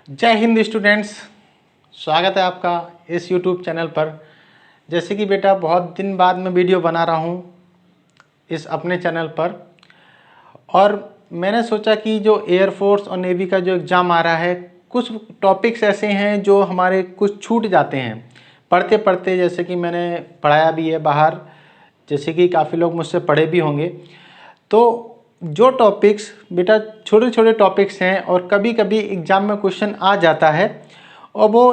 जय हिंद स्टूडेंट्स, स्वागत है आपका इस यूट्यूब चैनल पर। जैसे कि बेटा बहुत दिन बाद मैं वीडियो बना रहा हूँ इस अपने चैनल पर, और मैंने सोचा कि जो एयरफोर्स और नेवी का जो एग्ज़ाम आ रहा है, कुछ टॉपिक्स ऐसे हैं जो हमारे कुछ छूट जाते हैं पढ़ते पढ़ते। जैसे कि मैंने पढ़ाया भी है बाहर, जैसे कि काफ़ी लोग मुझसे पढ़े भी होंगे। तो जो टॉपिक्स बेटा छोटे छोटे टॉपिक्स हैं और कभी कभी एग्ज़ाम में क्वेश्चन आ जाता है, और वो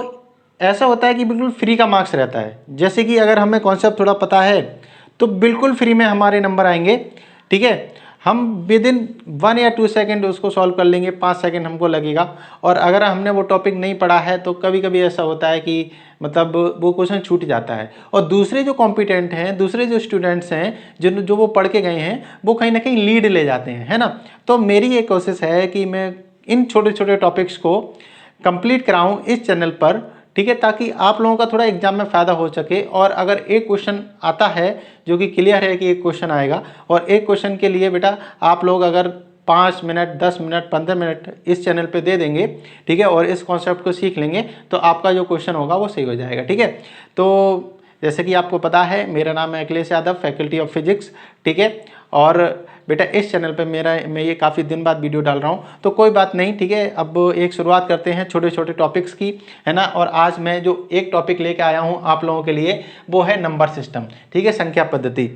ऐसा होता है कि बिल्कुल फ्री का मार्क्स रहता है। जैसे कि अगर हमें कॉन्सेप्ट थोड़ा पता है तो बिल्कुल फ्री में हमारे नंबर आएंगे। ठीक है, हम विद इन 1 या 2 सेकंड उसको सॉल्व कर लेंगे, 5 सेकंड हमको लगेगा। और अगर हमने वो टॉपिक नहीं पढ़ा है तो कभी कभी ऐसा होता है कि मतलब वो क्वेश्चन छूट जाता है। और दूसरे जो कॉम्पिटेंट हैं, दूसरे जो स्टूडेंट्स हैं, जो वो पढ़ के गए हैं, वो कहीं ना कहीं लीड ले जाते हैं, है ना। तो मेरी ये कोशिश है कि मैं इन छोटे छोटे टॉपिक्स को कंप्लीट कराऊं इस चैनल पर। ठीक है, ताकि आप लोगों का थोड़ा एग्जाम में फ़ायदा हो सके। और अगर एक क्वेश्चन आता है जो कि क्लियर है कि एक क्वेश्चन आएगा, और एक क्वेश्चन के लिए बेटा आप लोग अगर 5 मिनट, 10 मिनट, 15 मिनट इस चैनल पे दे देंगे, ठीक है, और इस कॉन्सेप्ट को सीख लेंगे, तो आपका जो क्वेश्चन होगा वो सही हो जाएगा। ठीक है, तो जैसे कि आपको पता है मेरा नाम है Akhilesh Yadav, faculty of physics. ठीक है, और बेटा इस चैनल पे मैं ये काफ़ी दिन बाद वीडियो डाल रहा हूँ, तो कोई बात नहीं। ठीक है, अब एक शुरुआत करते हैं छोटे छोटे टॉपिक्स की, है ना। और आज मैं जो एक टॉपिक लेके आया हूँ आप लोगों के लिए, वो है नंबर सिस्टम। ठीक है, संख्या पद्धति।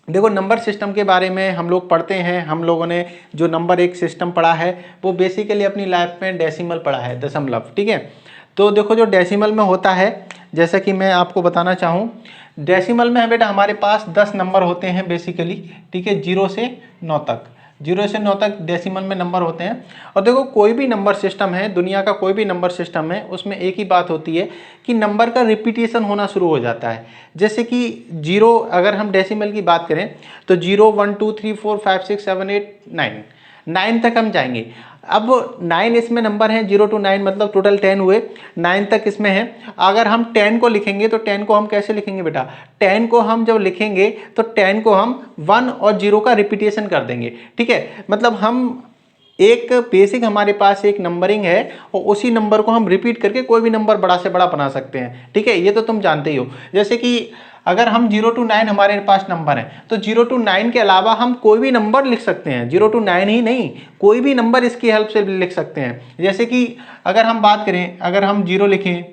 देखो, नंबर सिस्टम के बारे में हम लोग पढ़ते हैं, हम लोगों ने जो नंबर एक सिस्टम पढ़ा है वो बेसिकली अपनी लाइफ में डेसिमल पढ़ा है, दशमलव। ठीक है, तो देखो जो डेसिमल में होता है, जैसा कि मैं आपको बताना चाहूँ, डेसिमल में है बेटा हमारे पास 10 नंबर होते हैं बेसिकली। ठीक है, 0 से 9 तक, 0 से 9 तक डेसिमल में नंबर होते हैं। और देखो कोई भी नंबर सिस्टम है, दुनिया का कोई भी नंबर सिस्टम है, उसमें एक ही बात होती है कि नंबर का रिपीटेशन होना शुरू हो जाता है। जैसे कि 0, अगर हम डेसिमल की बात करें तो 0, 1, 2, 3, 4, 5, 6, 7, 8, 9 तक हम जाएंगे। अब 9 इसमें नंबर हैं, 0 to 9 मतलब टोटल 10 हुए, 9 तक इसमें है। अगर हम 10 को लिखेंगे तो 10 को हम कैसे लिखेंगे बेटा, 10 को हम जब लिखेंगे तो 10 को हम 1 और 0 का रिपीटेशन कर देंगे। ठीक है, मतलब हम एक बेसिक हमारे पास एक नंबरिंग है, और उसी नंबर को हम रिपीट करके कोई भी नंबर बड़ा से बड़ा बना सकते हैं। ठीक है, ये तो तुम जानते ही हो। जैसे कि अगर हम 0 to 9 हमारे पास नंबर है, तो 0 to 9 के अलावा हम कोई भी नंबर लिख सकते हैं। 0 to 9 ही नहीं, कोई भी नंबर इसकी हेल्प से लिख सकते हैं। जैसे कि अगर हम बात करें, अगर हम 0 लिखें,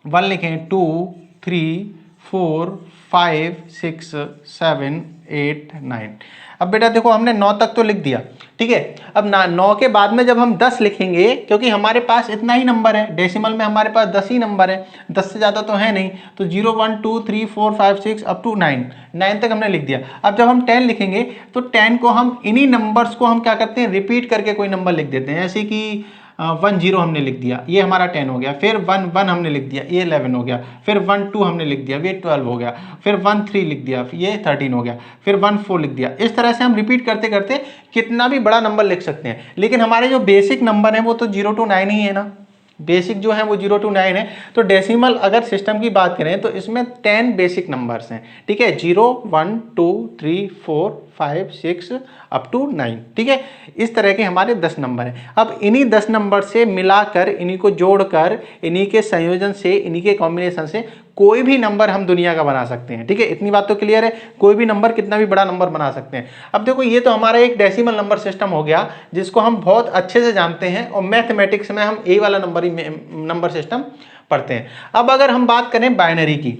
1 लिखें, 2, 3, 4, 5, 6, 7, 8, 9। अब बेटा देखो हमने 9 तक तो लिख दिया। ठीक है, अब 9 के बाद में जब हम 10 लिखेंगे, क्योंकि हमारे पास इतना ही नंबर है, डेसिमल में हमारे पास 10 ही नंबर है, 10 से ज़्यादा तो है नहीं। तो 0, 1, 2, 3, 4, 5, 6 अप टू 9 तक हमने लिख दिया। अब जब हम 10 लिखेंगे तो 10 को हम इन्हीं नंबर्स को हम क्या करते हैं, रिपीट करके कोई नंबर लिख देते हैं। जैसे कि 1, 0 हमने लिख दिया, ये हमारा 10 हो गया। फिर 1, 1 हमने लिख दिया, ये 11 हो गया। फिर 1, 2 हमने लिख दिया, ये 12 हो गया। फिर 1, 3 लिख दिया, ये 13 हो गया। फिर 1, 4 लिख दिया। इस तरह से हम रिपीट करते करते कितना भी बड़ा नंबर लिख सकते हैं। लेकिन हमारे जो बेसिक नंबर है वो तो 0 to 9 ही है ना, बेसिक जो है वो 0 to 9 है। तो डेसिमल अगर सिस्टम की बात करें तो इसमें 10 बेसिक नंबर्स हैं। ठीक है, 0, 1, 2, 3, 4, 5, 6 अप टू 9। ठीक है, इस तरह के हमारे 10 नंबर हैं। अब इन्हीं 10 नंबर से मिलाकर, इन्हीं को जोड़कर, इन्हीं के संयोजन से, इन्हीं के कॉम्बिनेशन से कोई भी नंबर हम दुनिया का बना सकते हैं। ठीक है, इतनी बात तो क्लियर है, कोई भी नंबर कितना भी बड़ा नंबर बना सकते हैं। अब देखो ये तो हमारा एक डेसिमल नंबर सिस्टम हो गया जिसको हम बहुत अच्छे से जानते हैं, और मैथमेटिक्स में हम ए वाला नंबर सिस्टम पढ़ते हैं। अब अगर हम बात करें बाइनरी की,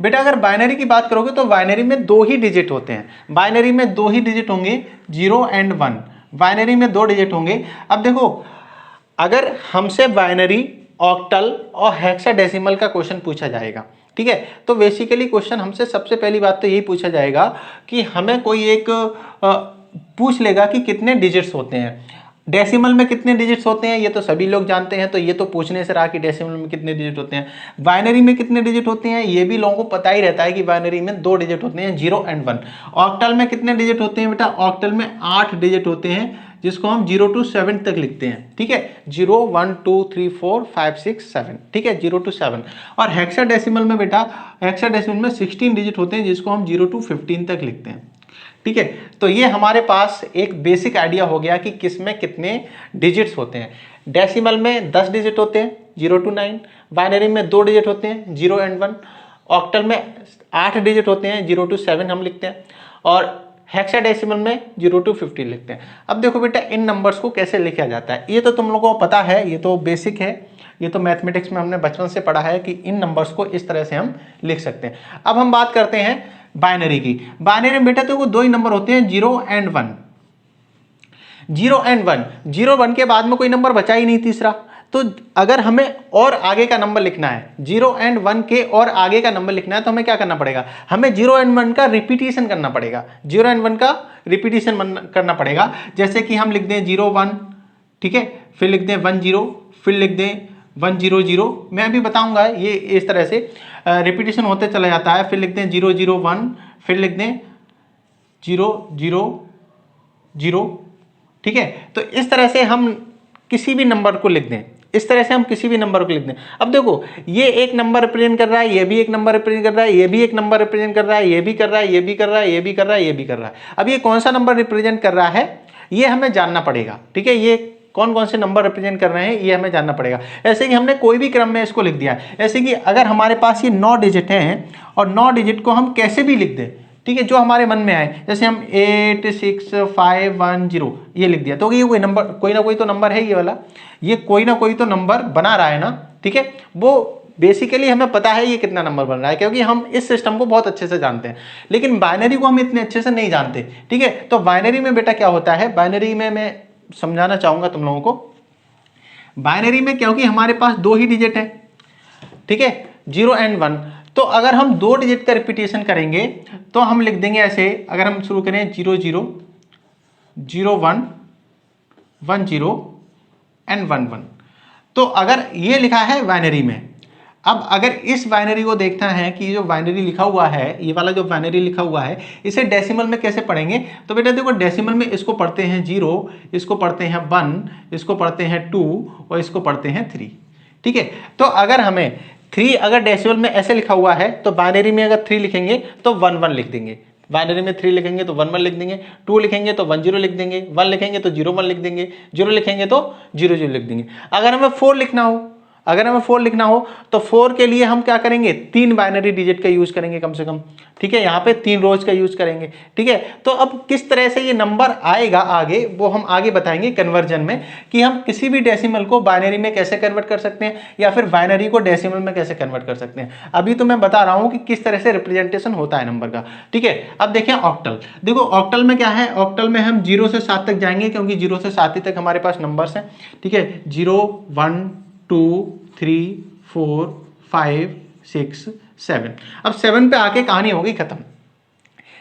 बेटा अगर बाइनरी की बात करोगे तो बाइनरी में 2 ही डिजिट होते हैं। बाइनरी में 2 ही डिजिट होंगे, 0 एंड 1। बाइनरी में 2 डिजिट होंगे। अब देखो अगर हमसे बाइनरी, ऑक्टल और हेक्साडेसिमल का क्वेश्चन पूछा जाएगा, ठीक है, तो बेसिकली क्वेश्चन हमसे सबसे पहली बात तो यही पूछा जाएगा कि हमें कोई एक पूछ लेगा कि कितने डिजिट्स होते हैं। डेसिमल में कितने डिजिट्स होते हैं ये तो सभी लोग जानते हैं, तो ये तो पूछने से रहा कि डेसिमल में कितने डिजिट होते हैं। बाइनरी में कितने डिजिट होते हैं ये भी लोगों को पता ही रहता है कि बाइनरी में 2 डिजिट होते हैं, 0 एंड 1। ऑक्टल में कितने डिजिट होते हैं बेटा, ऑक्टल में 8 डिजिट होते हैं, जिसको हम 0 to 7 तक लिखते हैं। ठीक है, 0, 1, 2, 3, 4, 5, 6, 7। ठीक है, 0 to 7। और हेक्साडेसिमल में बेटा, हेक्साडेसिमल में 16 डिजिट होते हैं, जिसको हम 0 to 15 तक लिखते हैं। ठीक है, तो ये हमारे पास एक बेसिक आइडिया हो गया कि किस में कितने डिजिट्स होते हैं। डेसिमल में 10 डिजिट होते हैं 0 to 9, बाइनरी में 2 डिजिट होते हैं 0 and 1, ऑक्टल में 8 डिजिट होते हैं 0 to 7 हम लिखते हैं, और हेक्साडेसिमल में 0 to 50 लिखते हैं। अब देखो बेटा इन नंबर्स को कैसे लिखा जाता है, ये तो तुम लोगों को पता है, ये तो बेसिक है, ये तो मैथमेटिक्स में हमने बचपन से पढ़ा है कि इन नंबर्स को इस तरह से हम लिख सकते हैं। अब हम बात करते हैं बाइनरी की। बाइनरी में बेटा तो दो ही नंबर होते हैं 0 and 1, 0 and 1, 0 1 के बाद में कोई नंबर बचा ही नहीं तीसरा। तो अगर हमें और आगे का नंबर लिखना है, 0 and 1 के और आगे का नंबर लिखना है, तो हमें क्या करना पड़ेगा, हमें 0 and 1 का रिपीटिशन करना पड़ेगा, 0 and 1 का रिपीटिशन करना पड़ेगा। जैसे कि हम लिख दें 0 1, ठीक है, फिर लिख दें 1 0, फिर लिख दें 1 0 0। मैं अभी बताऊंगा ये इस तरह से रिपीटिशन होते चला जाता है। फिर लिख दें 0 0 1, फिर लिख दें 0 0 0, ठीक है। तो इस तरह से हम किसी भी नंबर को लिख दें, इस तरह से हम किसी भी नंबर को लिख दें। अब देखो ये एक नंबर रिप्रेजेंट कर रहा है, ये भी एक नंबर रिप्रेजेंट कर रहा है, ये भी एक नंबर रिप्रेजेंट कर रहा है, ये भी कर रहा है, ये भी कर रहा है, ये भी कर रहा है, ये भी कर रहा है। अब ये कौन सा नंबर रिप्रेजेंट कर रहा है ये हमें जानना पड़ेगा, ठीक है। ये कौन कौन से नंबर रिप्रेजेंट कर रहे हैं ये हमें जानना पड़ेगा। ऐसे कि हमने कोई भी क्रम में इसको लिख दिया है, ऐसे कि अगर हमारे पास ये 9 डिजिट हैं और 9 डिजिट को हम कैसे भी लिख दें, ठीक है, जो हमारे मन में आए, जैसे हम 8 6 5 1 0 ये लिख दिया, तो ये कोई नंबर, कोई ना कोई तो नंबर है ये वाला, ये कोई ना कोई तो नंबर बना रहा है ना, ठीक है। वो बेसिकली हमें पता है ये कितना नंबर बन रहा है, क्योंकि हम इस सिस्टम को बहुत अच्छे से जानते हैं। लेकिन बाइनरी को हम इतने अच्छे से नहीं जानते, ठीक है। तो बाइनरी में बेटा क्या होता है, बाइनरी में मैं समझाना चाहूंगा तुम लोगों को। बाइनरी में क्योंकि हमारे पास 2 ही डिजिट है, ठीक है, 0 and 1, तो अगर हम 2 डिजिट का रिपीटेशन करेंगे तो हम लिख देंगे ऐसे, अगर हम शुरू करें 0 0 0 1 1 0 and 1 1, तो अगर ये लिखा है बाइनरी में। अब अगर इस बाइनरी को देखना है कि जो बाइनरी लिखा हुआ है, ये वाला जो बाइनरी लिखा हुआ है, इसे डेसिमल में कैसे पढ़ेंगे, तो बेटा देखो डेसिमल में इसको पढ़ते हैं 0, इसको पढ़ते हैं 1, इसको पढ़ते हैं 2 और इसको पढ़ते हैं 3, ठीक है। तो अगर हमें 3 अगर डेसिमल में ऐसे लिखा हुआ है, तो बाइनरी में अगर 3 लिखेंगे तो 1 1 लिख देंगे, बाइनरी में 3 लिखेंगे तो 1 1 लिख देंगे, 2 लिखेंगे तो 1 0 लिख देंगे, 1 लिखेंगे तो 0 1 लिख देंगे, 0 लिखेंगे तो 0 0 लिख देंगे। अगर हमें 4 लिखना हो, अगर हमें 4 लिखना हो तो 4 के लिए हम क्या करेंगे, 3 बाइनरी डिजिट का यूज करेंगे कम से कम, ठीक है। यहाँ पे 3 रोज का यूज करेंगे, ठीक है। तो अब किस तरह से ये नंबर आएगा आगे, वो हम आगे बताएंगे कन्वर्जन में, कि हम किसी भी डेसिमल को बाइनरी में कैसे कन्वर्ट कर सकते हैं, या फिर बाइनरी को डेसिमल में कैसे कन्वर्ट कर सकते हैं। अभी तो मैं बता रहा हूँ कि किस तरह से रिप्रेजेंटेशन होता है नंबर का, ठीक है। अब देखें ऑक्टल, देखो ऑक्टल में क्या है, ऑक्टल में हम 0 से 7 तक जाएंगे, क्योंकि 0 से 7 तक हमारे पास नंबर्स हैं, ठीक है। 0 1 2 3 4 5 6 7। अब 7 पे आके कहानी हो गई खत्म,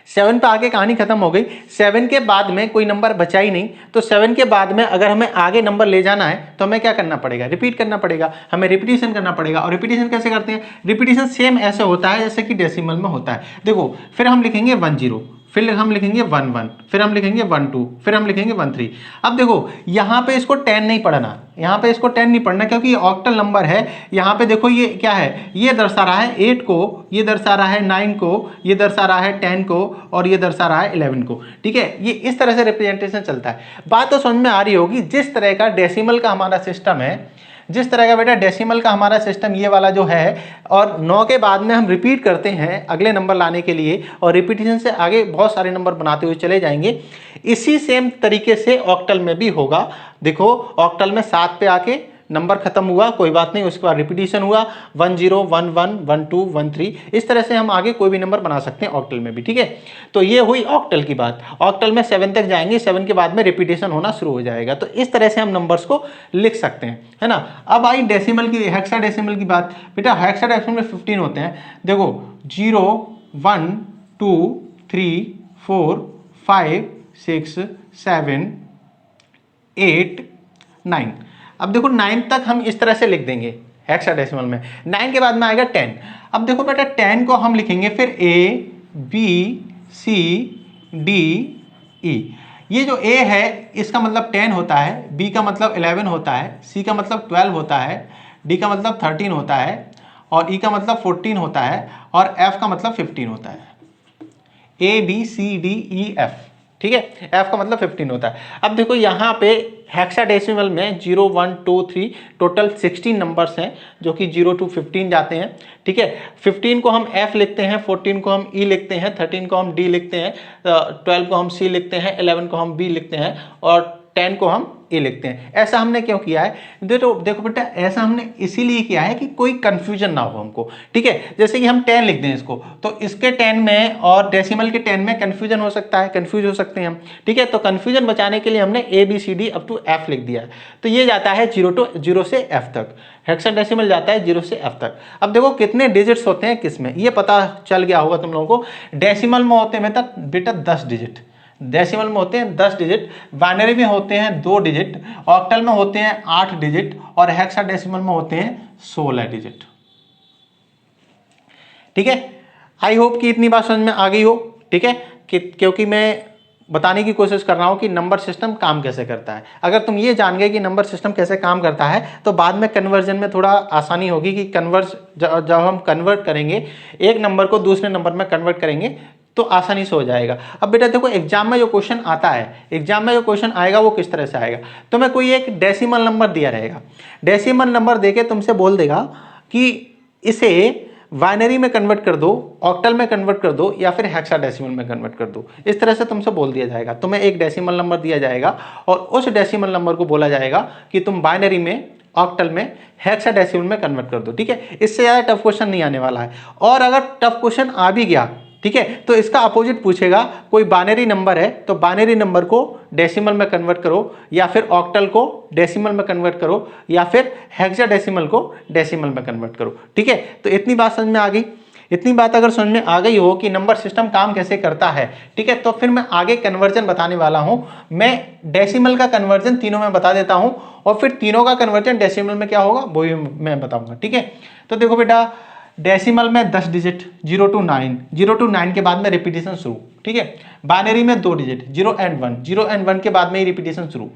7 पे आके कहानी खत्म हो गई। 7 के बाद में कोई नंबर बचा ही नहीं, तो 7 के बाद में अगर हमें आगे नंबर ले जाना है तो हमें क्या करना पड़ेगा, रिपीट करना पड़ेगा, हमें रिपीटिशन करना पड़ेगा। और रिपीटिशन कैसे करते हैं, रिपीटिशन सेम ऐसे होता है जैसे कि डेसिमल में होता है। देखो फिर हम लिखेंगे 1 0, फिर हम लिखेंगे 1 1, फिर हम लिखेंगे 1 2, फिर हम लिखेंगे 1 3। अब देखो यहाँ पे इसको 10 नहीं पढ़ना, यहाँ पे इसको 10 नहीं पढ़ना, क्योंकि ये ऑक्टल नंबर है। यहाँ पे देखो ये क्या है, ये दर्शा रहा है 8 को, ये दर्शा रहा है 9 को, ये दर्शा रहा है 10 को, और ये दर्शा रहा है 11 को, ठीक है। ये इस तरह से रिप्रेजेंटेशन चलता है। बात तो समझ में आ रही होगी, जिस तरह का डेसिमल का हमारा सिस्टम है, जिस तरह का बेटा डेसिमल का हमारा सिस्टम ये वाला जो है, और 9 के बाद में हम रिपीट करते हैं अगले नंबर लाने के लिए, और रिपीटिशन से आगे बहुत सारे नंबर बनाते हुए चले जाएंगे। इसी सेम तरीके से ऑक्टल में भी होगा। देखो ऑक्टल में 7 पे आके नंबर खत्म हुआ, कोई बात नहीं, उसके बाद रिपीटिशन हुआ 1 0 1 1 1 2 1 3। इस तरह से हम आगे कोई भी नंबर बना सकते हैं ऑक्टल में भी, ठीक है। तो ये हुई ऑक्टल की बात। ऑक्टल में 7 तक जाएंगे, 7 के बाद में रिपीटिशन होना शुरू हो जाएगा। तो इस तरह से हम नंबर्स को लिख सकते हैं, है ना। अब आई डेसिमल की, हेक्साडेसिमल की बात। बेटा हेक्साडेसिमल में 15 होते हैं। देखो 0 1 2 3 4 5 6 7 8 9। अब देखो 9 तक हम इस तरह से लिख देंगे हेक्साडेसिमल में। 9 के बाद में आएगा 10। अब देखो बेटा 10 को हम लिखेंगे फिर A B C D E। ये जो A है इसका मतलब 10 होता है, B का मतलब 11 होता है, C का मतलब 12 होता है, D का मतलब 13 होता है, और E का मतलब 14 होता है, और F का मतलब 15 होता है। ABCDEF, ठीक है। F का मतलब 15 होता है। अब देखो यहाँ पे हेक्साडेसिमल में 0 1 2 3 टोटल 16 नंबर्स हैं जो कि 0 to 15 जाते हैं, ठीक है। 15 को हम F लिखते हैं, 14 को हम E लिखते हैं, 13 को हम D लिखते हैं, 12 को हम C लिखते हैं, 11 को हम B लिखते हैं और 10 को हम ए लिखते हैं। ऐसा हमने क्यों किया है? देखो बेटा, ऐसा हमने इसीलिए किया है कि कोई कंफ्यूजन ना हो हमको, ठीक है। जैसे कि हम 10 लिख दें इसको, तो इसके 10 में और डेसिमल के 10 में कंफ्यूजन हो सकता है, कंफ्यूज हो सकते हैं हम, ठीक है। तो कंफ्यूजन बचाने के लिए हमने ABCD अप टू F लिख दिया है। तो ये जाता है 0 से F तक, हेक्साडेसिमल जाता है 0 से F तक। अब देखो कितने डिजिट्स होते हैं किसमें, ये पता चल गया होगा तुम लोगों को। डेसिमल में होते हैं बेटा 10 डिजिट, डेसिमल में होते हैं 10 डिजिट, बाइनरी में होते हैं 2 डिजिट, ऑक्टल में होते हैं 8 डिजिट और हेक्साडेसिमल में होते हैं 16 डिजिट, ठीक है। आई होप कि इतनी बात समझ में आ गई हो, ठीक है। क्योंकि मैं बताने की कोशिश कर रहा हूं कि नंबर सिस्टम काम कैसे करता है। अगर तुम ये जान गए कि नंबर सिस्टम कैसे काम करता है तो बाद में कन्वर्जन में थोड़ा आसानी होगी कि जब हम कन्वर्ट करेंगे एक नंबर को दूसरे नंबर में कन्वर्ट करेंगे तो आसानी से हो जाएगा। अब बेटा देखो, एग्जाम में जो क्वेश्चन आता है, एग्जाम में जो क्वेश्चन आएगा वो किस तरह से आएगा। तुम्हें कोई एक डेसिमल नंबर दिया रहेगा, डेसिमल नंबर देके तुमसे बोल देगा कि इसे बाइनरी में कन्वर्ट कर दो, ऑक्टल में कन्वर्ट कर दो या फिर हेक्साडेसिमल में कन्वर्ट कर दो। इस तरह से तुमसे बोल दिया जाएगा, तुम्हें एक डेसिमल नंबर दिया जाएगा और उस डेसिमल नंबर को बोला जाएगा कि तुम बाइनरी में, ऑक्टल में, हेक्साडेसिमल में कन्वर्ट कर दो, ठीक है। इससे ज़्यादा टफ क्वेश्चन नहीं आने वाला है। और अगर टफ क्वेश्चन आ भी गया, ठीक है, तो इसका अपोजिट पूछेगा, कोई बाइनरी नंबर है तो बाइनरी नंबर को डेसिमल में कन्वर्ट करो या फिर ऑक्टल को डेसिमल में कन्वर्ट करो या फिर हेक्साडेसिमल को डेसिमल में कन्वर्ट करो, ठीक है। तो इतनी बात समझ में आ गई। इतनी बात अगर समझ में आ गई हो कि नंबर सिस्टम काम कैसे करता है, ठीक है, तो फिर मैं आगे कन्वर्जन बताने वाला हूं। मैं डेसिमल का कन्वर्जन तीनों में बता देता हूं और फिर तीनों का कन्वर्जन डेसिमल में क्या होगा वो भी मैं बताऊंगा, ठीक है। तो देखो बेटा, डेसिमल में 10 डिजिट 0 to 9, 0 to 9 के बाद में रिपीटेशन शुरू, ठीक है। बाइनरी में 2 डिजिट 0 and 1, 0 and 1 के बाद में ही रिपीटेशन शुरू।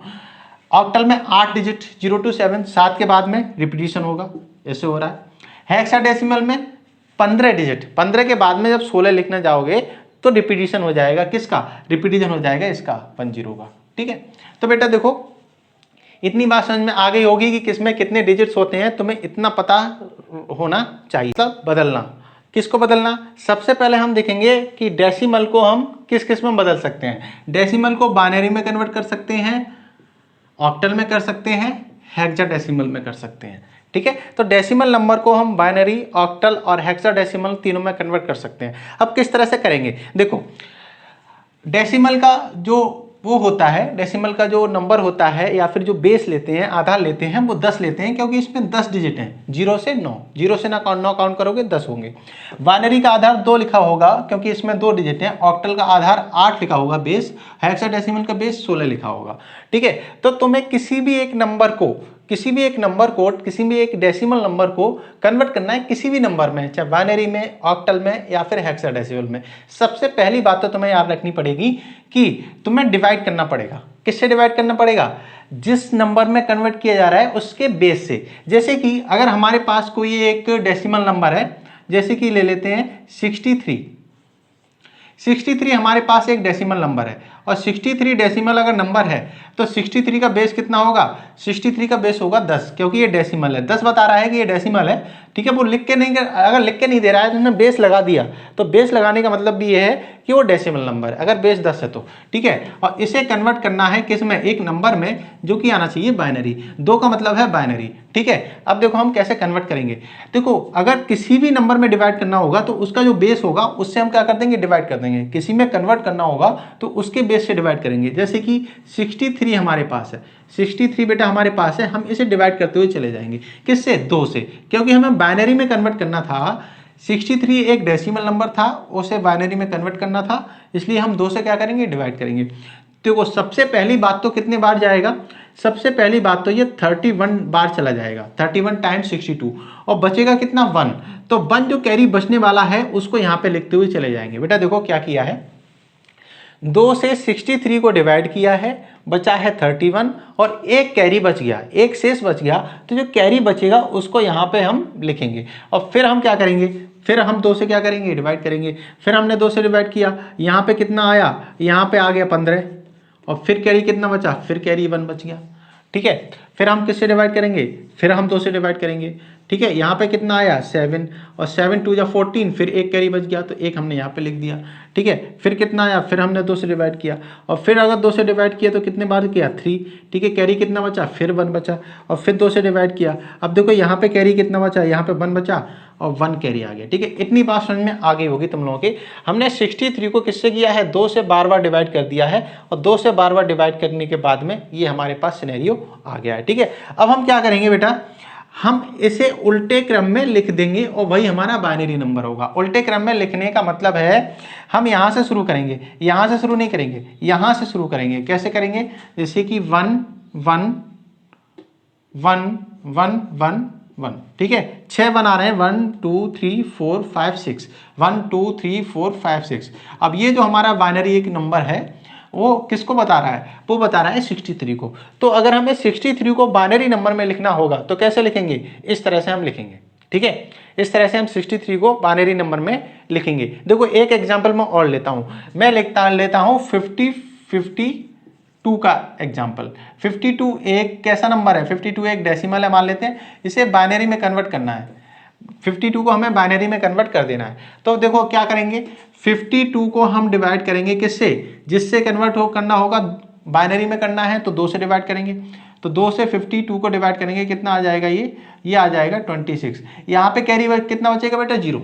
ऑक्टल में 8 डिजिट 0 to 7, 7 के बाद में रिपीटेशन होगा, ऐसे हो रहा है। हेक्साडेसिमल में 15 डिजिट, 15 के बाद में जब 16 लिखने जाओगे तो रिपीटेशन हो जाएगा, किसका रिपीटेशन हो जाएगा, इसका 10 का, ठीक है। तो बेटा देखो, इतनी बात समझ में आ गई होगी कि किसमें कितने डिजिट्स होते हैं, तुम्हें इतना पता होना चाहिए। मतलब बदलना, किसको बदलना, सबसे पहले हम देखेंगे कि डेसिमल को हम किस किस में बदल सकते हैं। डेसिमल को बाइनरी में कन्वर्ट कर सकते हैं, ऑक्टल में कर सकते हैं, हेक्साडेसिमल में कर सकते हैं, ठीक है। तो डेसिमल नंबर को हम बाइनरी, ऑक्टल और हेक्साडेसिमल तीनों में कन्वर्ट कर सकते हैं। अब किस तरह से करेंगे, देखो, डेसिमल का जो वो होता है, डेसिमल का जो नंबर होता है या फिर जो बेस लेते हैं, आधार लेते हैं, वो 10 लेते हैं, क्योंकि इसमें 10 डिजिट हैं, 0 से 9, 0 से 9 काउंट करोगे 10 होंगे। बाइनरी का आधार 2 लिखा होगा क्योंकि इसमें 2 डिजिट हैं। ऑक्टल का आधार 8 लिखा होगा बेस, हेक्साडेसिमल का बेस 16 लिखा होगा, ठीक है। तो तुम्हें किसी भी एक नंबर को किसी भी एक डेसिमल नंबर को कन्वर्ट करना है किसी भी नंबर में, चाहे बाइनरी में, ऑक्टल में या फिर हेक्साडेसिमल में। सबसे पहली बात तो तुम्हें याद रखनी पड़ेगी कि तुम्हें डिवाइड करना पड़ेगा। किससे डिवाइड करना पड़ेगा, जिस नंबर में कन्वर्ट किया जा रहा है उसके बेस से। जैसे कि अगर हमारे पास कोई एक डेसिमल नंबर है, जैसे कि ले लेते हैं 63 हमारे पास एक डेसिमल नंबर है और 63 डेसिमल अगर नंबर है तो 63 का बेस कितना होगा, 63 का बेस होगा 10, क्योंकि ये डेसिमल है। 10 बता रहा है कि ये डेसिमल है, ठीक है। वो लिख के नहीं, अगर लिख के नहीं दे रहा है तो हमने बेस लगा दिया, तो बेस लगाने का मतलब भी ये है कि वो डेसिमल नंबर है, अगर बेस 10 है तो, ठीक है। और इसे कन्वर्ट करना है किस में, एक नंबर में जो कि आना चाहिए बाइनरी। 2 का मतलब है बाइनरी, ठीक है। अब देखो हम कैसे कन्वर्ट करेंगे। देखो, अगर किसी भी नंबर में डिवाइड करना होगा तो उसका जो बेस होगा उससे हम क्या कर देंगे, डिवाइड कर देंगे। किसी में कन्वर्ट करना होगा तो उसके बेस से डिवाइड करेंगे। जैसे कि 63 हमारे पास है, 63 बेटा हमारे पास है, हम इसे डिवाइड करते हुए चले जाएंगे, किससे, 2 से, क्योंकि हमें बाइनरी में कन्वर्ट करना था। 63 एक डेसिमल नंबर था, उसे बाइनरी में कन्वर्ट करना था, इसलिए हम 2 से क्या करेंगे, डिवाइड करेंगे। तो सबसे पहली बात तो कितने बार जाएगा, सबसे पहली बात तो ये 31 बार चला जाएगा, 31 टाइम्स 62, और बचेगा कितना, 1। तो 1 जो कैरी बचने वाला है उसको यहाँ पे लिखते हुए चले जाएंगे। बेटा देखो क्या किया है, 2 से 63 को डिवाइड किया है, बचा है 31 और एक कैरी बच गया, एक शेष बच गया, तो जो कैरी बचेगा उसको यहाँ पे हम लिखेंगे और फिर हम क्या करेंगे, फिर हम 2 से क्या करेंगे, डिवाइड करेंगे। फिर हमने 2 से डिवाइड किया, यहाँ पे कितना आया, यहाँ पे आ गया 15, और फिर कैरी कितना बचा, फिर कैरी 1 बच गया। ठीक है, फिर हम किससे डिवाइड करेंगे, फिर हम 2 से डिवाइड करेंगे। ठीक है, यहाँ पे कितना आया 7, और 7 2 जा 14, फिर एक कैरी बच गया, तो एक हमने यहाँ पे लिख दिया। ठीक है, फिर कितना आया, फिर हमने 2 से डिवाइड किया, और फिर अगर 2 से डिवाइड किया तो कितने बार किया, 3। ठीक है, कैरी कितना बचा, फिर 1 बचा, और फिर 2 से डिवाइड किया। अब देखो यहाँ पे कैरी कितना बचा, यहाँ पे 1 बचा और 1 कैरी आ गया। ठीक है, इतनी बात समझ में आ गई होगी तुम लोगों की। हमने 63 को किससे किया है, 2 से बार बार डिवाइड कर दिया है, और 2 से बार बार डिवाइड करने के बाद में ये हमारे पास सिनेरियो आ गया है। ठीक है, अब हम क्या करेंगे बेटा, हम इसे उल्टे क्रम में लिख देंगे और वही हमारा बाइनरी नंबर होगा। उल्टे क्रम में लिखने का मतलब है हम यहाँ से शुरू करेंगे, यहाँ से शुरू नहीं करेंगे, यहाँ से शुरू करेंगे। कैसे करेंगे, जैसे कि 1 1 1 1 1 1। ठीक है, 6 बना रहे हैं, 1 2 3 4 5 6, 1 2 3 4 5 6। अब ये जो हमारा बाइनरी एक नंबर है वो किसको बता रहा है, वो बता रहा है 63 को। तो अगर हमें 63 को बाइनरी नंबर में लिखना होगा तो कैसे लिखेंगे, इस तरह से हम लिखेंगे। ठीक है, इस तरह से हम 63 को बाइनरी नंबर में लिखेंगे। देखो एक एग्जांपल मैं और लेता हूं, मैं लेता हूं 52 का एग्जांपल। 52 एक कैसा नंबर है, 52 एक डेसिमल है मान लेते हैं, इसे बाइनरी में कन्वर्ट करना है। 52 को हमें बाइनरी में कन्वर्ट कर देना है। तो देखो क्या करेंगे, 52 को हम डिवाइड करेंगे किससे, जिससे कन्वर्ट करना होगा, बाइनरी में करना है तो 2 से डिवाइड करेंगे। तो 2 से 52 को डिवाइड करेंगे, कितना आ जाएगा, ये आ जाएगा 26। यहाँ पे कैरी कितना बचेगा बेटा, 0।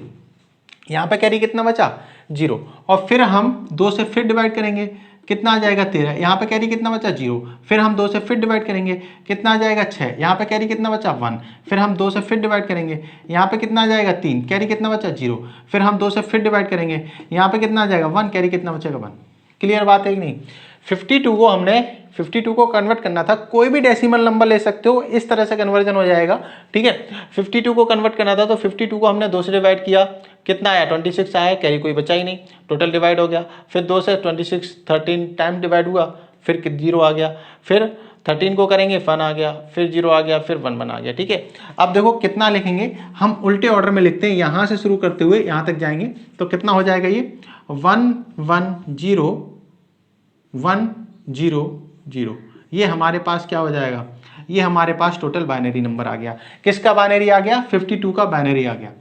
यहाँ पे कैरी कितना बचा, 0। और फिर हम 2 से फिर डिवाइड करेंगे, कितना आ जाएगा 13। यहाँ पे कैरी कितना बचा, 0। फिर हम 2 से फिर डिवाइड करेंगे, कितना आ जाएगा 6। यहाँ पे कैरी कितना बचा, 1। फिर हम 2 से फिर डिवाइड करेंगे, यहाँ पे कितना आ जाएगा 3, कैरी कितना बचा, 0। फिर हम 2 से फिर डिवाइड करेंगे, यहाँ पे कितना आ जाएगा 1, कैरी कितना बचेगा 1। क्लियर बात है कि नहीं। 52 को हमने 52 को कन्वर्ट करना था, कोई भी डेसिमल नंबर ले सकते हो, इस तरह से कन्वर्जन हो जाएगा। ठीक है, 52 को कन्वर्ट करना था तो 52 को हमने 2 से डिवाइड किया, कितना आया 26 आया, कैरी कोई बचा ही नहीं, टोटल डिवाइड हो गया। फिर 2 से 26 13 टाइम डिवाइड हुआ, फिर 0 आ गया। फिर 13 को करेंगे 1 आ गया, फिर 0 आ गया, फिर 1 1 आ गया। ठीक है, अब देखो कितना लिखेंगे, हम उल्टे ऑर्डर में लिखते हैं, यहाँ से शुरू करते हुए यहाँ तक जाएंगे तो कितना हो जाएगा, ये 1 1 0 1 0 0। ये हमारे पास क्या हो जाएगा, ये हमारे पास टोटल बाइनरी नंबर आ गया। किसका बाइनरी आ गया, 52 का बाइनरी आ गया।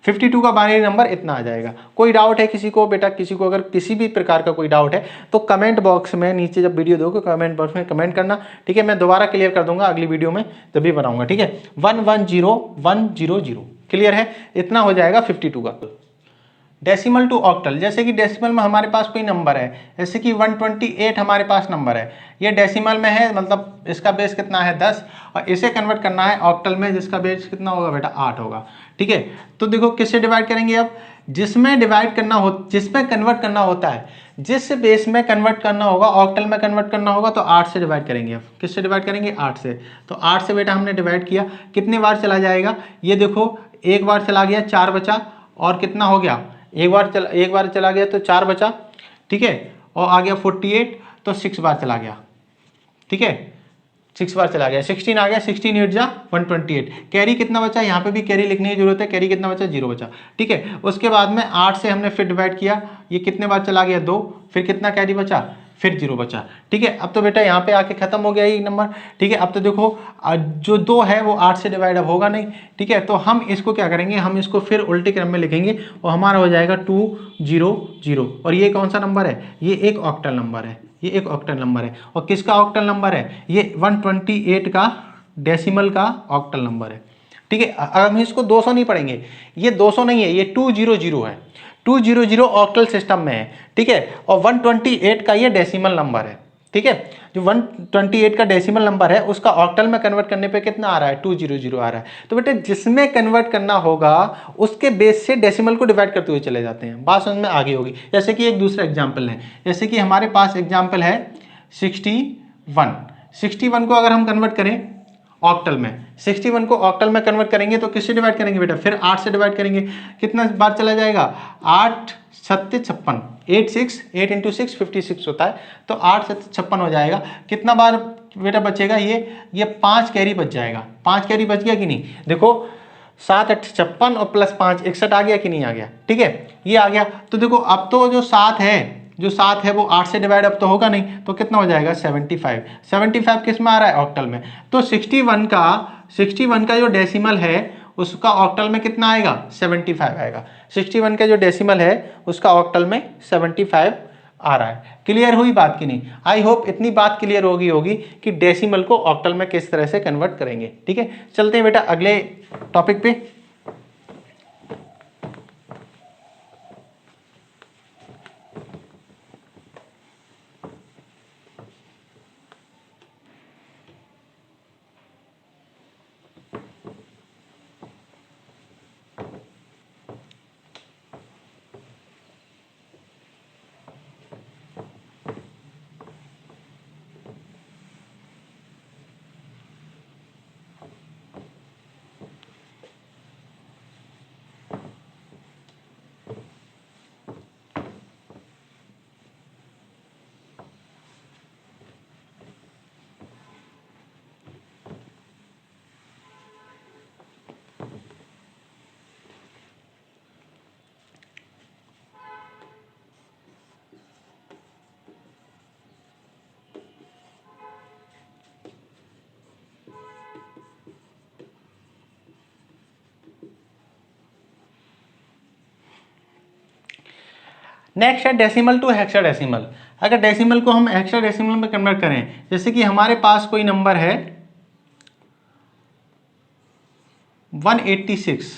52 का बाइनरी नंबर इतना आ जाएगा। कोई डाउट है किसी को बेटा, किसी को अगर किसी भी प्रकार का कोई डाउट है तो कमेंट बॉक्स में नीचे जब वीडियो दोगे कमेंट बॉक्स में कमेंट करना। ठीक है, मैं दोबारा क्लियर कर दूंगा अगली वीडियो में जब भी बनाऊंगा। ठीक है, 1 1 0 1 0 0। क्लियर है, इतना हो जाएगा 52 का। डेसिमल टू ऑक्टल, जैसे कि डेसिमल में हमारे पास कोई नंबर है, जैसे कि 128 हमारे पास नंबर है, ये डेसिमल में है, मतलब इसका बेस कितना है 10, और इसे कन्वर्ट करना है ऑक्टल में, जिसका बेस कितना होगा बेटा 8 होगा। ठीक है, तो देखो किससे डिवाइड करेंगे, अब जिसमें डिवाइड करना हो, जिसमें कन्वर्ट करना होता है, जिस बेस में कन्वर्ट करना होगा, ऑक्टल में कन्वर्ट करना होगा तो 8 से डिवाइड करेंगे। अब किससे डिवाइड करेंगे, 8 से। तो 8 से बेटा हमने डिवाइड किया, कितने बार चला जाएगा, ये देखो एक बार चला गया, 4 बचा, और कितना हो गया, एक बार चला गया तो 4 बचा। ठीक है, और आ गया 48 तो 6 बार चला गया। ठीक है, 6 बार चला गया, 16 आ गया, 16 8 जा 128। कैरी कितना बचा, यहाँ पे भी कैरी लिखने की जरूरत है, कैरी कितना बचा, 0 बचा। ठीक है, उसके बाद में 8 से हमने फिर डिवाइड किया, ये कितने बार चला गया, 2, फिर कितना कैरी बचा, फिर 0 बचा। ठीक है, अब तो बेटा यहाँ पे आके खत्म हो गया ये नंबर। ठीक है, अब तो देखो जो 2 है वो 8 से डिवाइड अब होगा नहीं। ठीक है, तो हम इसको क्या करेंगे, हम इसको फिर उल्टे क्रम में लिखेंगे और हमारा हो जाएगा 2 0 0। और ये कौन सा नंबर है, ये एक ऑक्टल नंबर है, ये एक ऑक्टल नंबर है। और किसका ऑक्टल नंबर है, ये 128 का डेसिमल का ऑक्टल नंबर है। ठीक है, अब हम इसको 200 नहीं पढ़ेंगे, ये 200 नहीं है, ये 200 है, 200 ऑक्टल सिस्टम में है। ठीक है, और 128 का ये डेसिमल नंबर है। ठीक है, जो 128 का डेसिमल नंबर है उसका ऑक्टल में कन्वर्ट करने पे कितना आ रहा है, 200 आ रहा है। तो बेटे जिसमें कन्वर्ट करना होगा उसके बेस से डेसिमल को डिवाइड करते हुए चले जाते हैं। बात समझ में आगे होगी। जैसे कि एक दूसरा एग्जाम्पल है, जैसे कि हमारे पास एग्जाम्पल है 61 को अगर हम कन्वर्ट करें ऑक्टल में, 61 को ऑक्टल में कन्वर्ट करेंगे तो किससे डिवाइड करेंगे बेटा, फिर 8 से डिवाइड करेंगे, कितना बार चला जाएगा, 8 7 56, 8 इंटू 6 56 होता है, तो 8 7 56 हो जाएगा। कितना बार बेटा बचेगा, ये 5 कैरी बच जाएगा। 5 कैरी बच गया कि नहीं, देखो 7 8 56 और प्लस 5 61 आ गया कि नहीं आ गया? ठीक है, ये आ गया। तो देखो अब तो जो 7 है वो 8 से डिवाइड अब तो होगा नहीं, तो कितना हो जाएगा 75। 75 किस में आ रहा है? ऑक्टल में। तो 61 का जो डेसिमल है उसका ऑक्टल में कितना आएगा? 75 आएगा। 61 का जो डेसिमल है उसका ऑक्टल में 75 आ रहा है। क्लियर हुई बात कि नहीं? आई होप इतनी बात क्लियर होगी कि डेसिमल को ऑक्टल में किस तरह से कन्वर्ट करेंगे। ठीक है, चलते हैं बेटा अगले टॉपिक पे। नेक्स्ट है डेसिमल टू हेक्साडेसिमल। अगर डेसिमल को हम हेक्साडेसिमल में कन्वर्ट करें, जैसे कि हमारे पास कोई नंबर है 186,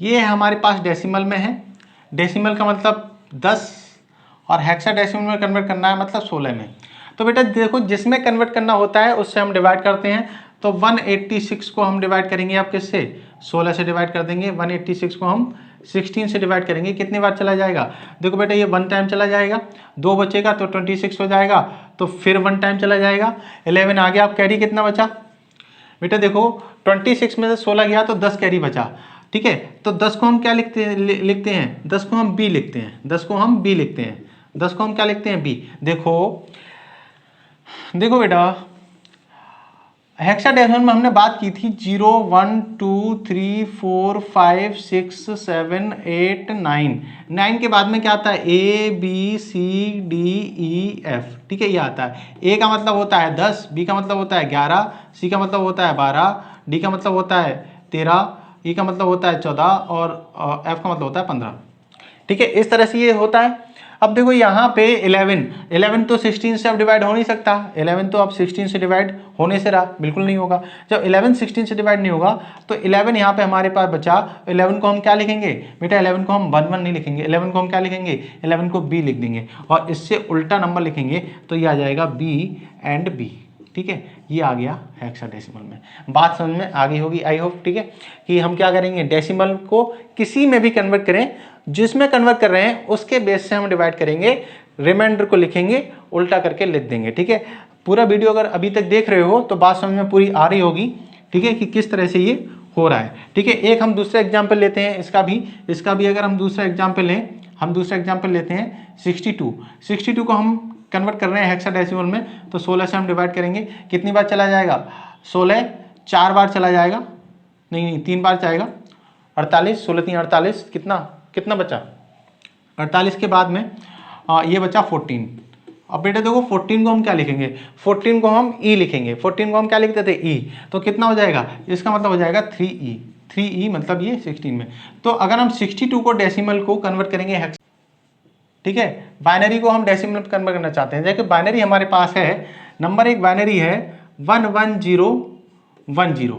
ये हमारे पास डेसिमल में है। डेसिमल का मतलब 10 और हेक्साडेसिमल में कन्वर्ट करना है मतलब 16 में। तो बेटा देखो जिसमें कन्वर्ट करना होता है उससे हम डिवाइड करते हैं। तो 186 को हम डिवाइड करेंगे आप किससे? 16 से डिवाइड कर देंगे। 186 को हम 16 से डिवाइड करेंगे, कितनी बार चला जाएगा? देखो बेटा ये 1 टाइम चला जाएगा, 2 बचेगा तो 26 हो जाएगा, तो फिर 1 टाइम चला जाएगा, 11 आ गया। अब कैरी कितना बचा? बेटा देखो 26 में से 16 गया तो 10 कैरी बचा। ठीक है, तो 10 को हम क्या लिखते हैं? 10 को हम बी लिखते हैं। 10 को हम बी लिखते हैं। 10 को हम क्या लिखते हैं? बी। देखो बेटा हेक्साडेसिमल में हमने बात की थी 0 1 2 3 4 5 6 7 8 9। 9 के बाद में क्या आता है? A B C D E F। ठीक है, ये आता है। A का मतलब होता है 10, B का मतलब होता है 11, C का मतलब होता है 12, D का मतलब होता है 13, E का मतलब होता है 14 और F का मतलब होता है 15। ठीक है, इस तरह से ये होता है। अब देखो यहाँ पे 11 तो 16 से अब डिवाइड हो नहीं सकता। 11 तो अब 16 से डिवाइड होने से रहा, बिल्कुल नहीं होगा। जब 11 16 से डिवाइड नहीं होगा तो 11 यहाँ पे हमारे पास बचा। 11 को हम क्या लिखेंगे? बेटा 11 को हम 1 1 नहीं लिखेंगे। 11 को हम क्या लिखेंगे? 11 को बी लिख देंगे और इससे उल्टा नंबर लिखेंगे तो ये आ जाएगा बी एंड बी। ठीक है, ये आ गया हेक्साडेसिमल में। बात समझ में आ गई होगी आई होप। ठीक है, कि हम क्या करेंगे? डेसिमल को किसी में भी कन्वर्ट करें, जिसमें कन्वर्ट कर रहे हैं उसके बेस से हम डिवाइड करेंगे, रिमाइंडर को लिखेंगे, उल्टा करके लिख देंगे। ठीक है, पूरा वीडियो अगर अभी तक देख रहे हो तो बात समझ में पूरी आ रही होगी। ठीक है, कि किस तरह से ये हो रहा है। ठीक है, एक हम दूसरा एग्जाम्पल लेते हैं इसका भी अगर हम दूसरा एग्जाम्पल लेते हैं 62 को हम कन्वर्ट कर रहे हैं हेक्साडेसिमल में, तो 16 से हम डिवाइड करेंगे, कितनी बार चला जाएगा? 16 4 बार चला जाएगा, नहीं 3 बार जाएगा। 48, 16 3 48, कितना बचा? 48 के बाद में ये बचा 14। अब बेटा देखो 14 को हम क्या लिखेंगे? 14 को हम ई लिखेंगे। 14 को हम क्या लिखते थे? ई। तो कितना हो जाएगा? इसका मतलब हो जाएगा 3e मतलब ये 16 में। तो अगर हम 62 को डेसिमल को कन्वर्ट करेंगे हेक्स, ठीक है, बाइनरी को हम डेसिमल कन्वर्ट करना चाहते हैं। देखिए बाइनरी हमारे पास है, नंबर एक बाइनरी है 11010।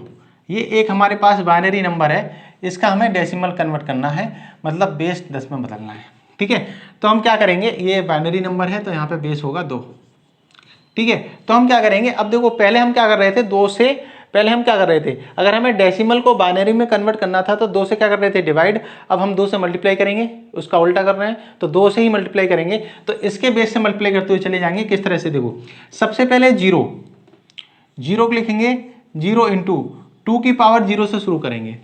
ये एक हमारे पास बाइनरी नंबर है, इसका हमें डेसिमल कन्वर्ट करना है, मतलब बेस 10 में बदलना है। ठीक है, तो हम क्या करेंगे? ये बाइनरी नंबर है तो यहाँ पे बेस होगा 2। ठीक है, तो हम क्या करेंगे? अब देखो पहले हम क्या कर रहे थे? अगर हमें डेसिमल को बाइनरी में कन्वर्ट करना था तो 2 से क्या कर रहे थे? डिवाइड। अब हम 2 से मल्टीप्लाई करेंगे, उसका उल्टा कर रहे हैं तो 2 से ही मल्टीप्लाई करेंगे। तो इसके बेस से मल्टीप्लाई करते हुए चले जाएंगे। किस तरह से? देखो सबसे पहले 0 को लिखेंगे, 0 इंटू 2 की पावर 0 से शुरू करेंगे।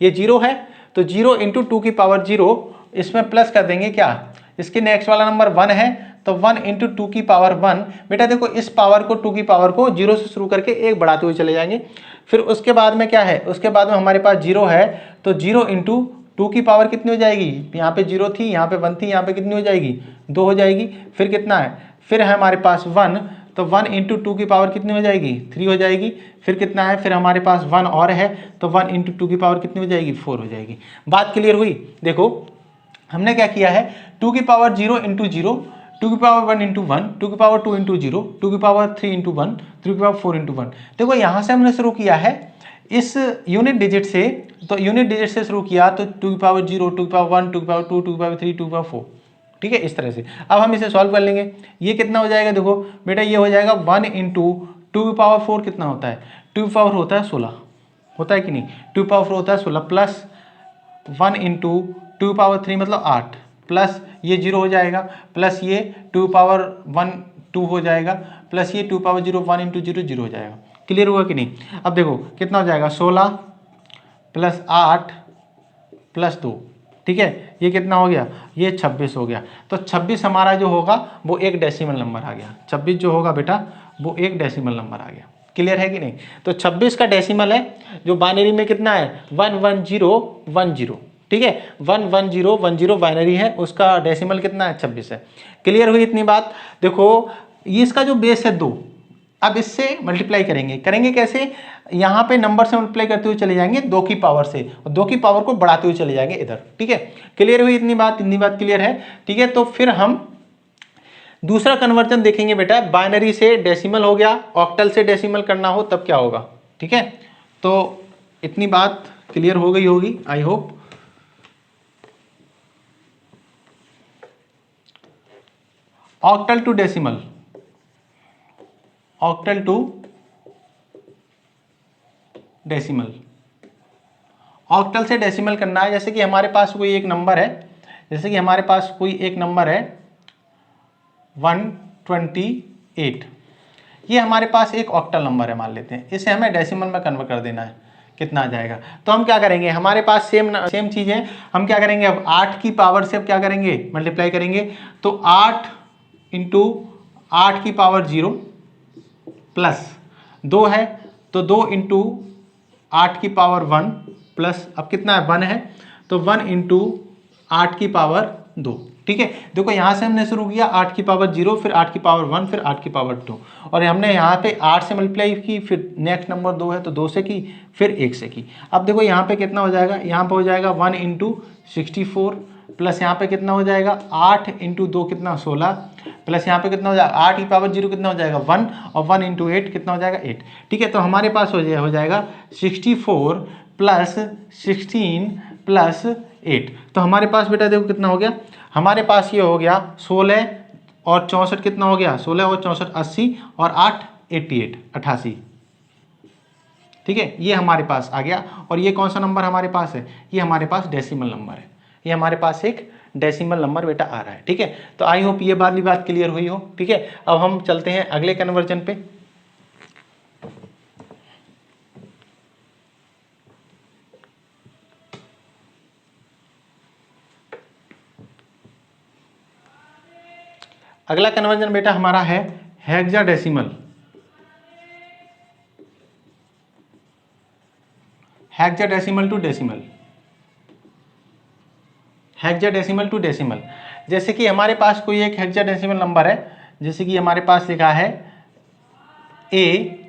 ये 0 है तो 0 इंटू 2 की पावर 0, इसमें प्लस कर देंगे क्या? इसके नेक्स्ट वाला नंबर 1 है तो 1 इंटू 2 की पावर 1। बेटा देखो इस पावर को 2 की पावर को 0 से शुरू करके 1 बढ़ाते हुए चले जाएंगे। फिर उसके बाद में क्या है, उसके बाद में हमारे पास 0 है, तो 0 इंटू 2 की पावर कितनी हो जाएगी, यहाँ पे 0 थी, यहाँ पे 1 थी, यहाँ पे कितनी हो जाएगी 2 हो जाएगी। फिर कितना है, फिर है हमारे पास 1, तो 1 इंटू 2 की पावर कितनी हो जाएगी 3 हो जाएगी। फिर कितना है, फिर हमारे पास 1 और है, तो 1 इंटू 2 की पावर कितनी हो जाएगी 4 हो जाएगी। बात क्लियर हुई। देखो हमने क्या किया है, 2 की पावर 0 इंटू 0, 2 की पावर 1 इंटू 1, 2 की पावर 2 इंटू 0, 2 की पावर 3 इंटू 1, 3 की पावर 4 इंटू 1। देखो यहाँ से हमने शुरू किया है इस यूनिट डिजिट से, तो यूनिट डिजिट से शुरू किया तो 2 की पावर 0, 2 की पावर 1, 2 की पावर 2, 2 की पावर 3, 2 की पावर 4, ठीक है, इस तरह से। अब हम इसे सॉल्व कर लेंगे। ये कितना हो जाएगा, देखो बेटा ये हो जाएगा 1 इंटू 2 की पावर 4 कितना होता है, 2 की पावर होता है 16, होता है कि नहीं, 2 की पावर 4 होता है 16, प्लस 1 इंटू 2 की पावर 3 मतलब 8, प्लस ये 0 हो जाएगा, प्लस ये 2 की पावर 1 2 हो जाएगा, प्लस ये 2 की पावर 0 1 इंटू 0 0 हो जाएगा। क्लियर हुआ कि नहीं। अब देखो कितना हो जाएगा 16 प्लस 8 प्लस 2, ठीक है, ये कितना हो गया, ये 26 हो गया। तो 26 हमारा जो होगा वो एक डेसिमल नंबर आ गया। 26 जो होगा बेटा वो एक डेसिमल नंबर आ गया। क्लियर है कि नहीं। तो 26 का डेसिमल है, जो बाइनरी में कितना है 11010, ठीक है, 11010 बाइनरी है, उसका डेसिमल कितना है 26 है। क्लियर हुई इतनी बात। देखो ये इसका जो बेस है 2, अब इससे मल्टीप्लाई करेंगे कैसे, यहाँ पे नंबर से मल्टीप्लाई करते हुए चले जाएंगे 2 की पावर से, और 2 की पावर को बढ़ाते हुए चले जाएंगे इधर, ठीक है। क्लियर हुई इतनी बात क्लियर है, ठीक है। तो फिर हम दूसरा कन्वर्जन देखेंगे बेटा, बाइनरी से डेसिमल हो गया, ऑक्टल से डेसिमल करना हो तब क्या होगा, ठीक है। तो इतनी बात क्लियर हो गई होगी I hope. Octal to decimal, octal to decimal, octal से डेसिमल करना है। जैसे कि हमारे पास कोई एक नंबर है, जैसे कि हमारे पास कोई एक नंबर है 128, ये हमारे पास एक ऑक्टल नंबर है मान लेते हैं, इसे हमें डेसिमल में कन्वर्ट कर देना है, कितना आ जाएगा। तो हम क्या करेंगे, हमारे पास सेम चीज़ है, हम क्या करेंगे अब 8 की पावर से अब क्या करेंगे मल्टीप्लाई करेंगे, तो 8 इंटू 8 की पावर 0 प्लस 2 है, तो 2 इंटू 8 की पावर 1 प्लस अब कितना है 1 है, तो 1 इंटू 8 की पावर 2, ठीक है। देखो यहाँ से हमने शुरू किया 8 की पावर 0, फिर 8 की पावर 1, फिर 8 की पावर 2, और हमने यहाँ पे 8 से मल्टीप्लाई की, फिर नेक्स्ट नंबर 2 है तो 2 से की, फिर 1 से की। अब देखो यहाँ पे कितना हो जाएगा, यहाँ पे हो जाएगा 1 इंटू 64, प्लस यहाँ पे कितना हो जाएगा 8 इंटू 2 कितना 16, प्लस यहाँ पे कितना हो जाएगा 8 की पावर 0 कितना हो जाएगा 1, और 1 इंटू 8 कितना हो जाएगा 8, ठीक है। तो हमारे पास हो जाएगा 64 प्लस 16 प्लस 8, तो हमारे पास बेटा देखो कितना हो गया, हमारे पास ये हो गया 16 और 64 कितना हो गया 16 और 64 80, और 8 88 88, ठीक है, ये हमारे पास आ गया। और ये कौन सा नंबर हमारे पास है, ये हमारे पास डेसिमल नंबर है, ये हमारे पास एक डेसिमल नंबर बेटा आ रहा है, ठीक है। तो आई होप ये बात क्लियर हुई हो, ठीक है। अब हम चलते हैं अगले कन्वर्जन पे। अगला कन्वर्जन बेटा हमारा है hexadecimal, hexadecimal to decimal, hexadecimal to decimal. जैसे कि हमारे पास कोई एक हेक्साडेसिमल नंबर है, जैसे कि हमारे पास लिखा है ए,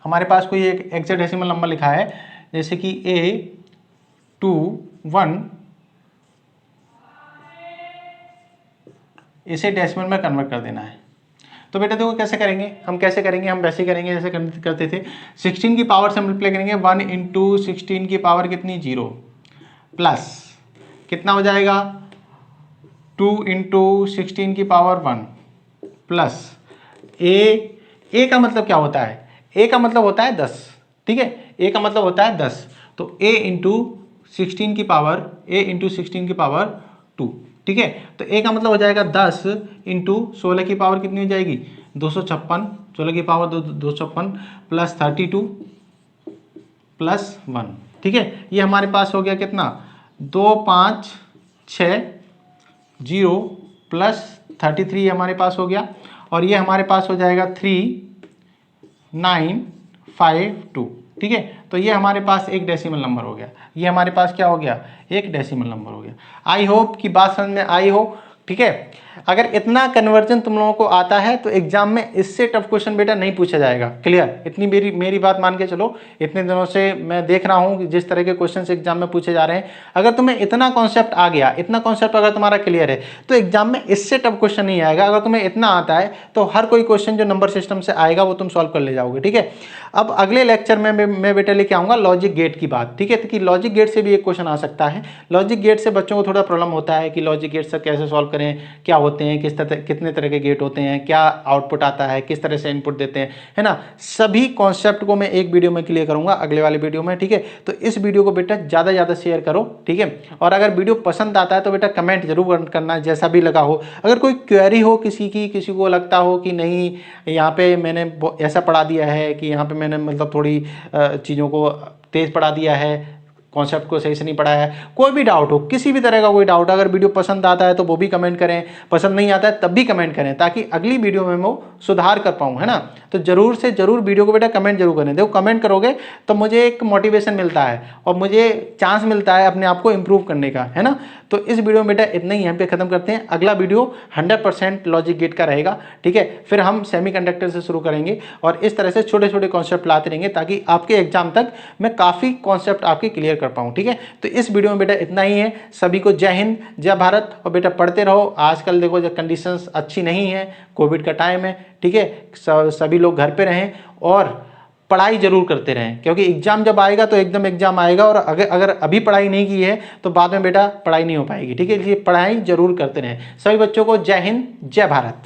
हमारे पास कोई एक हेक्साडेसिमल नंबर लिखा है, जैसे कि A21, इसे डेसिमल में कन्वर्ट कर देना है। तो बेटा देखो कैसे करेंगे, हम कैसे करेंगे, हम वैसे करेंगे जैसे करते थे, 16 की पावर से मल्टीप्लाई करेंगे, 1 इंटू 16 की पावर कितनी 0, प्लस कितना हो जाएगा 2 इंटू 16 की पावर 1, प्लस ए का मतलब क्या होता है, ए का मतलब होता है 10, ठीक है, ए का मतलब होता है 10, तो ए इंटू 16 की पावर 2, ठीक है। तो ए का मतलब हो जाएगा 10 इंटू 16 की पावर कितनी हो जाएगी 256, 16 की पावर 256 प्लस 32 प्लस 1, ठीक है। ये हमारे पास हो गया कितना 2560 प्लस 33 हमारे पास हो गया, और ये हमारे पास हो जाएगा 3952। ठीक है, तो ये हमारे पास एक डेसिमल नंबर हो गया, ये हमारे पास क्या हो गया, एक डेसिमल नंबर हो गया। आई होप कि बात समझ में आई हो। ठीक है, अगर इतना कन्वर्जन तुम लोगों को आता है तो एग्जाम में इससे टफ क्वेश्चन बेटा नहीं पूछा जाएगा। क्लियर, इतनी मेरी बात मान के चलो। इतने दिनों से मैं देख रहा हूँ कि जिस तरह के क्वेश्चन एग्जाम में पूछे जा रहे हैं, अगर तुम्हें इतना कॉन्सेप्ट आ गया, इतना कॉन्सेप्ट अगर तुम्हारा क्लियर है, तो एग्जाम में इससे टफ क्वेश्चन नहीं आएगा। अगर तुम्हें इतना आता है तो हर कोई क्वेश्चन जो नंबर सिस्टम से आएगा वो तुम सॉल्व कर ले जाओगे। ठीक है, अब अगले लेक्चर में मैं बेटा लेके आऊँगा लॉजिक गेट की बात। ठीक है, तो कि लॉजिक गेट से भी एक क्वेश्चन आ सकता है। लॉजिक गेट से बच्चों को थोड़ा प्रॉब्लम होता है कि लॉजिक गेट से कैसे सॉल्व करें, क्या होते हैं, कितने तरह के गेट होते हैं, क्या आउटपुट आता है, किस तरह से इनपुट देते हैं, है ना। सभी कॉन्सेप्ट को मैं एक वीडियो में क्लियर करूंगा अगले वाले वीडियो में। ठीक है, तो इस वीडियो को बेटा ज़्यादा से ज़्यादा शेयर करो। ठीक है, और अगर वीडियो पसंद आता है तो बेटा कमेंट जरूर करना, जैसा भी लगा हो। अगर कोई क्वेरी हो किसी को लगता हो कि नहीं यहाँ पे मैंने ऐसा पढ़ा दिया है कि यहाँ पे मैंने मतलब थोड़ी चीज़ों को तेज़ पढ़ा दिया है, कॉन्सेप्ट को सही से नहीं पढ़ा है, कोई भी डाउट हो, किसी भी तरह का कोई डाउट, अगर वीडियो पसंद आता है तो वो भी कमेंट करें, पसंद नहीं आता है तब भी कमेंट करें, ताकि अगली वीडियो में मैं सुधार कर पाऊँ, है ना। तो जरूर से जरूर वीडियो को बेटा कमेंट जरूर करें। देखो कमेंट करोगे तो मुझे एक मोटिवेशन मिलता है और मुझे चांस मिलता है अपने आप को इम्प्रूव करने का, है ना। तो इस वीडियो में बेटा इतना ही यहाँ पे खत्म करते हैं। अगला वीडियो 100% लॉजिक गेट का रहेगा। ठीक है, फिर हम सेमीकंडक्टर से शुरू करेंगे और इस तरह से छोटे छोटे कॉन्सेप्ट लाते रहेंगे ताकि आपके एग्जाम तक मैं काफ़ी कॉन्सेप्ट आपके क्लियर कर पाऊँ। ठीक है, तो इस वीडियो में बेटा इतना ही है। सभी को जय हिंद, जय भारत, और बेटा पढ़ते रहो। आजकल देखो जब कंडीशंस अच्छी नहीं है, कोविड का टाइम है। ठीक है, सभी लोग घर पे रहें और पढ़ाई जरूर करते रहें, क्योंकि एग्जाम जब आएगा तो एकदम एग्जाम आएगा, और अगर अभी पढ़ाई नहीं की है तो बाद में बेटा पढ़ाई नहीं हो पाएगी। ठीक है, इसलिए पढ़ाई जरूर करते रहें। सभी बच्चों को जय हिंद, जय भारत।